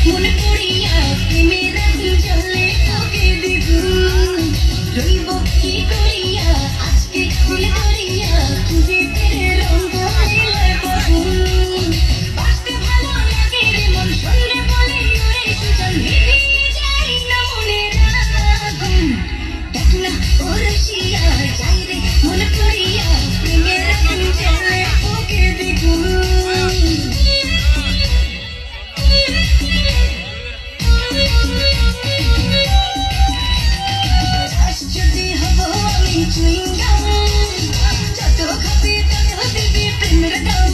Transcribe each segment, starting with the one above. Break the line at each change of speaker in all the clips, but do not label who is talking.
মনে পড়িয়া প্রেমের আগুন জ্বলে তোকে দ্বিগুণ রইব কি করিয়া আজকে দিল করিয়া খুঁজে ফিরে রঙ হইলায় বগুন বাঁচতে ভালো লাগে রে মন সন্ধ্যে বলে ওরে সুজন নিভিয়ে যায় না মনের আগুন দেখ না ও রসিয়া যাই রে মনে পড়িয়া প্রেমের আগুন জ্বলে তোকে দ্বিগুণ যদি হব আমি chewing gum যত খাবি তত দিবি প্রেমের দাম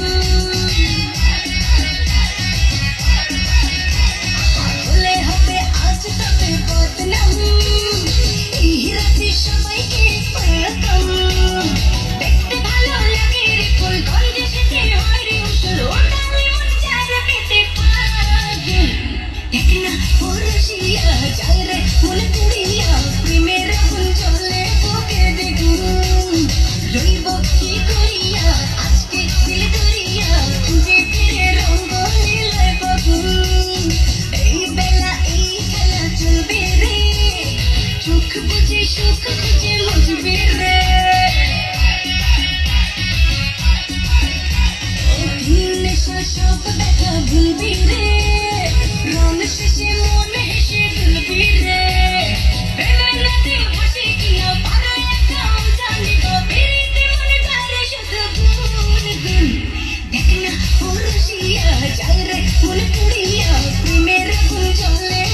বলে হবে আজ তবে বদনাম এই রাতে সবাইকে ওয়েলকাম দেখতে ভালো লাগে রে ফুল গন্ধে সেজে হয় রে উসুল ওটালে মন চায় পেতে পাগল দেখ না ও রসিয়া যায় রে মনে পড়িয়া প্রেমের আগুন জ্বলে তোকে দ্বিগুণ রইব কি করিয়া আজকে দিল করিয়া খুঁজে ফিরে রঙ হইলায় বগুন এই বেলা এই খেলা চলবে রে চোখ বুঝে সুখ খুঁজে মজবে রে নেশা সব দেখা ভুলবি রে রং শেষে মন হেসে ভুলবি রে প্রেমের রাতে হাসি কিনা পারো একাও জানি গো বেরিতে মনে করে শুধু গুন গুন দেখ না ও রসিয়া যায় রে মনে পড়িয়া প্রেমের আগুন জ্বলে